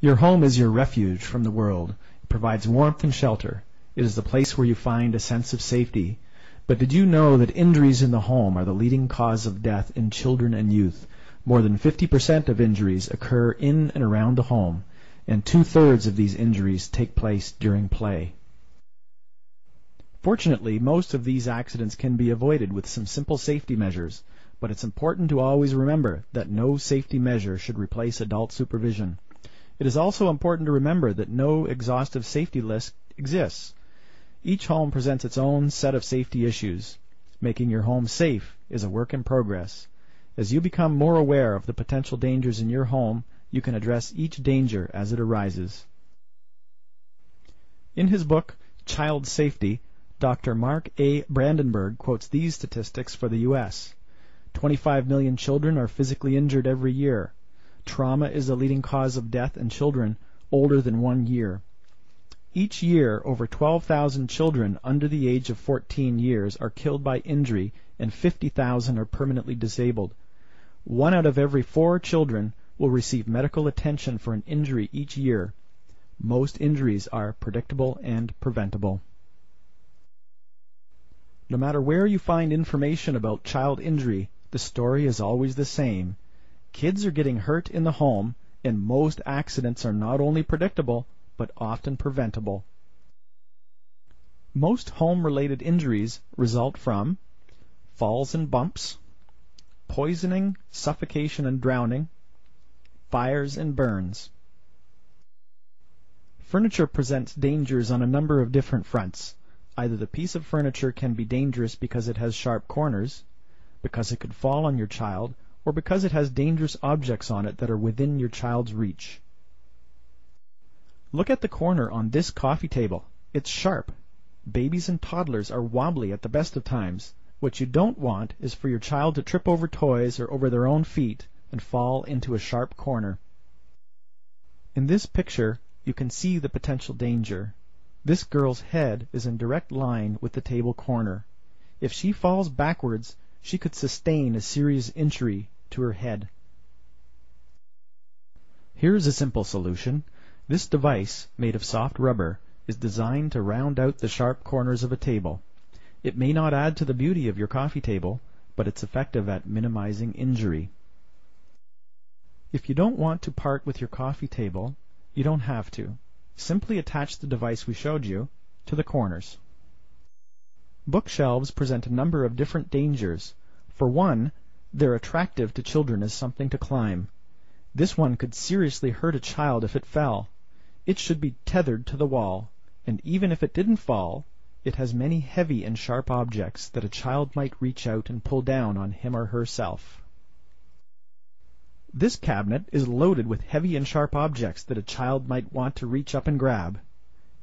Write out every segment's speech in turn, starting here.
Your home is your refuge from the world. It provides warmth and shelter. It is the place where you find a sense of safety. But did you know that injuries in the home are the leading cause of death in children and youth? More than 50% of injuries occur in and around the home, and 2/3 of these injuries take place during play. Fortunately, most of these accidents can be avoided with some simple safety measures, but it's important to always remember that no safety measure should replace adult supervision. It is also important to remember that no exhaustive safety list exists. Each home presents its own set of safety issues. Making your home safe is a work in progress. As you become more aware of the potential dangers in your home, you can address each danger as it arises. In his book, Child Safety, Dr. Mark A. Brandenburg quotes these statistics for the U.S. 25 million children are physically injured every year. Trauma is the leading cause of death in children older than 1 year. Each year, over 12,000 children under the age of 14 years are killed by injury, and 50,000 are permanently disabled. 1 out of every 4 children will receive medical attention for an injury each year. Most injuries are predictable and preventable. No matter where you find information about child injury, the story is always the same. Kids are getting hurt in the home, and most accidents are not only predictable, but often preventable. Most home-related injuries result from falls and bumps, poisoning, suffocation and drowning, fires and burns. Furniture presents dangers on a number of different fronts. Either the piece of furniture can be dangerous because it has sharp corners, because it could fall on your child, or because it has dangerous objects on it that are within your child's reach. Look at the corner on this coffee table. It's sharp. Babies and toddlers are wobbly at the best of times. What you don't want is for your child to trip over toys or over their own feet and fall into a sharp corner. In this picture, you can see the potential danger. This girl's head is in direct line with the table corner. If she falls backwards, she could sustain a serious injury to her head. Here's a simple solution. This device, made of soft rubber, is designed to round out the sharp corners of a table. It may not add to the beauty of your coffee table, but it's effective at minimizing injury. If you don't want to part with your coffee table, you don't have to. Simply attach the device we showed you to the corners. Bookshelves present a number of different dangers. For one, they're attractive to children as something to climb. This one could seriously hurt a child if it fell. It should be tethered to the wall, and even if it didn't fall, it has many heavy and sharp objects that a child might reach out and pull down on him or herself. This cabinet is loaded with heavy and sharp objects that a child might want to reach up and grab.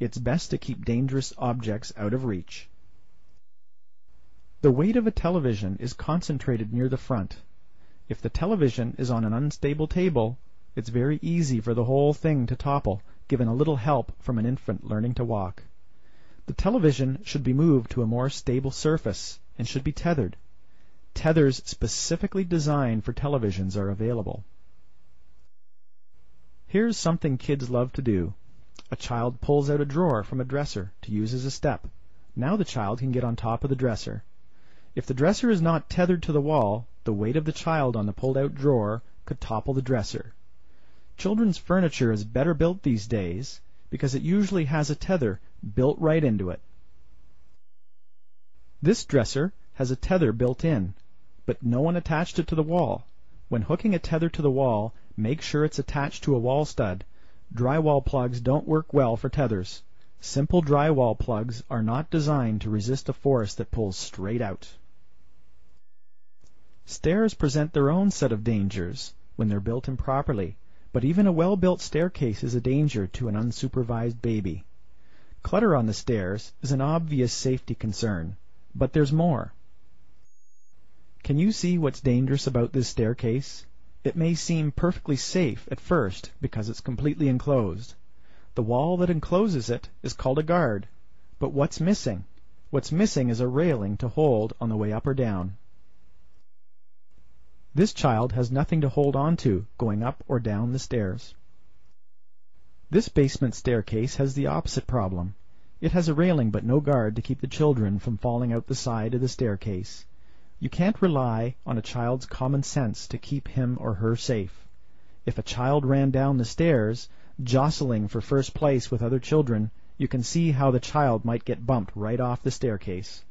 It's best to keep dangerous objects out of reach. The weight of a television is concentrated near the front. If the television is on an unstable table, it's very easy for the whole thing to topple, given a little help from an infant learning to walk. The television should be moved to a more stable surface and should be tethered. Tethers specifically designed for televisions are available. Here's something kids love to do. A child pulls out a drawer from a dresser to use as a step. Now the child can get on top of the dresser. If the dresser is not tethered to the wall, the weight of the child on the pulled-out drawer could topple the dresser. Children's furniture is better built these days because it usually has a tether built right into it. This dresser has a tether built in, but no one attached it to the wall. When hooking a tether to the wall, make sure it's attached to a wall stud. Drywall plugs don't work well for tethers. Simple drywall plugs are not designed to resist a force that pulls straight out. Stairs present their own set of dangers when they're built improperly, but even a well-built staircase is a danger to an unsupervised baby. Clutter on the stairs is an obvious safety concern, but there's more. Can you see what's dangerous about this staircase? It may seem perfectly safe at first because it's completely enclosed. The wall that encloses it is called a guard. But what's missing? What's missing is a railing to hold on the way up or down. This child has nothing to hold on to going up or down the stairs. This basement staircase has the opposite problem. It has a railing but no guard to keep the children from falling out the side of the staircase. You can't rely on a child's common sense to keep him or her safe. If a child ran down the stairs, jostling for first place with other children, you can see how the child might get bumped right off the staircase.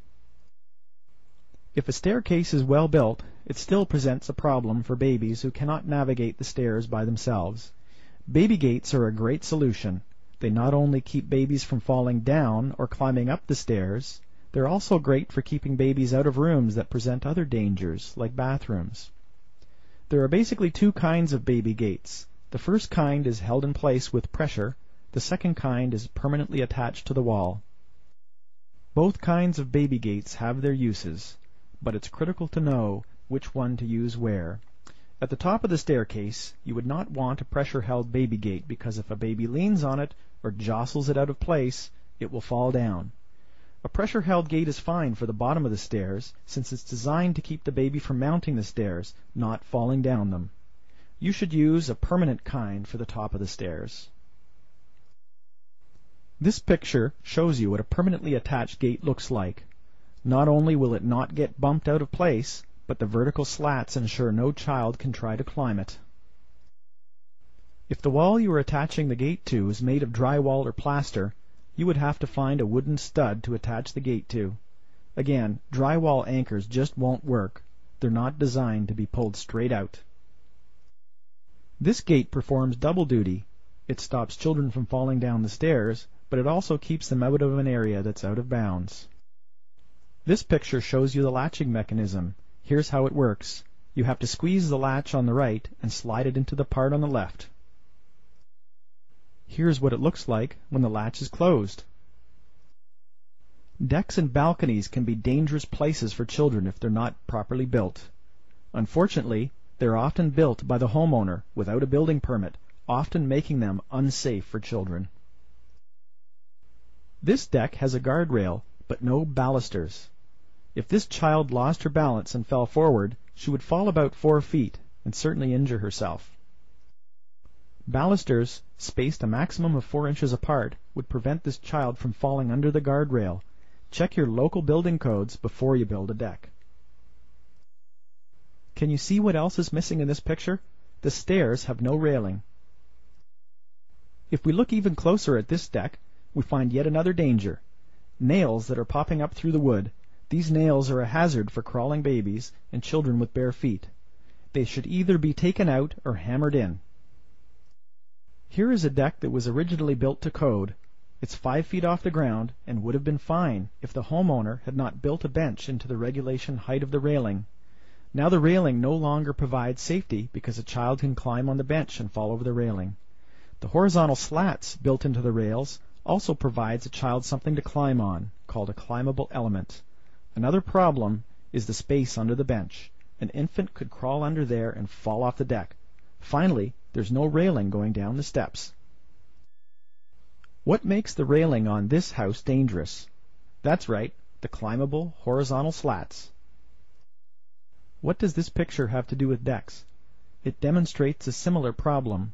If a staircase is well built, it still presents a problem for babies who cannot navigate the stairs by themselves. Baby gates are a great solution. They not only keep babies from falling down or climbing up the stairs, they're also great for keeping babies out of rooms that present other dangers, like bathrooms. There are basically two kinds of baby gates. The first kind is held in place with pressure. The second kind is permanently attached to the wall. Both kinds of baby gates have their uses, but it's critical to know which one to use where. At the top of the staircase, you would not want a pressure-held baby gate because if a baby leans on it or jostles it out of place, it will fall down. A pressure-held gate is fine for the bottom of the stairs since it's designed to keep the baby from mounting the stairs, not falling down them. You should use a permanent kind for the top of the stairs. This picture shows you what a permanently attached gate looks like. Not only will it not get bumped out of place, but the vertical slats ensure no child can try to climb it. If the wall you are attaching the gate to is made of drywall or plaster, you would have to find a wooden stud to attach the gate to. Again, drywall anchors just won't work. They're not designed to be pulled straight out. This gate performs double duty. It stops children from falling down the stairs, but it also keeps them out of an area that's out of bounds. This picture shows you the latching mechanism. Here's how it works. You have to squeeze the latch on the right and slide it into the part on the left. Here's what it looks like when the latch is closed. Decks and balconies can be dangerous places for children if they're not properly built. Unfortunately, they're often built by the homeowner without a building permit, often making them unsafe for children. This deck has a guardrail, but no balusters. If this child lost her balance and fell forward, she would fall about 4 feet and certainly injure herself. Balusters, spaced a maximum of 4 inches apart, would prevent this child from falling under the guardrail. Check your local building codes before you build a deck. Can you see what else is missing in this picture? The stairs have no railing. If we look even closer at this deck, we find yet another danger. Nails that are popping up through the wood. These nails are a hazard for crawling babies and children with bare feet. They should either be taken out or hammered in. Here is a deck that was originally built to code. It's 5 feet off the ground and would have been fine if the homeowner had not built a bench into the regulation height of the railing. Now the railing no longer provides safety because a child can climb on the bench and fall over the railing. The horizontal slats built into the rails also provides a child something to climb on, called a climbable element. Another problem is the space under the bench. An infant could crawl under there and fall off the deck. Finally, there's no railing going down the steps. What makes the railing on this house dangerous? That's right, the climbable horizontal slats. What does this picture have to do with decks? It demonstrates a similar problem.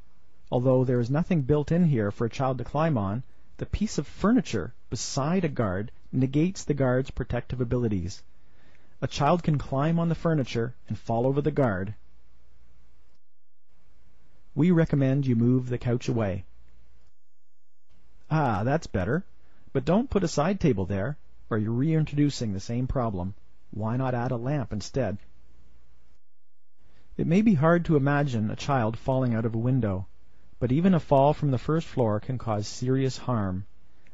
Although there is nothing built in here for a child to climb on, the piece of furniture beside a guard negates the guard's protective abilities. A child can climb on the furniture and fall over the guard. We recommend you move the couch away. Ah, that's better. But don't put a side table there, or you're reintroducing the same problem. Why not add a lamp instead? It may be hard to imagine a child falling out of a window, but even a fall from the first floor can cause serious harm.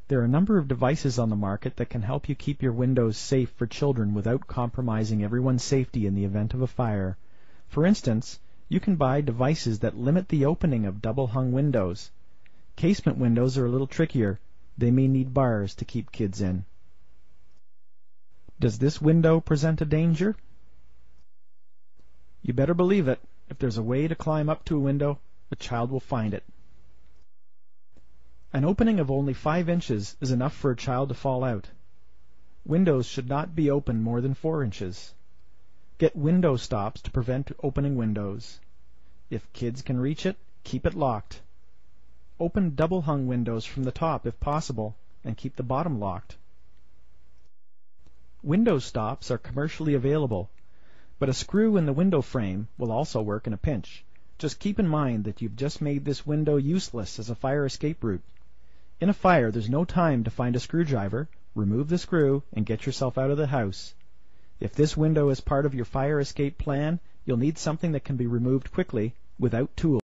There are a number of devices on the market that can help you keep your windows safe for children without compromising everyone's safety in the event of a fire. For instance, you can buy devices that limit the opening of double-hung windows. Casement windows are a little trickier. They may need bars to keep kids in. Does this window present a danger? You better believe it. If there's a way to climb up to a window, the child will find it. An opening of only 5 inches is enough for a child to fall out. Windows should not be open more than 4 inches. Get window stops to prevent opening windows. If kids can reach it, keep it locked. Open double-hung windows from the top if possible, and keep the bottom locked. Window stops are commercially available, but a screw in the window frame will also work in a pinch. Just keep in mind that you've just made this window useless as a fire escape route. In a fire, there's no time to find a screwdriver, remove the screw, and get yourself out of the house. If this window is part of your fire escape plan, you'll need something that can be removed quickly without tools.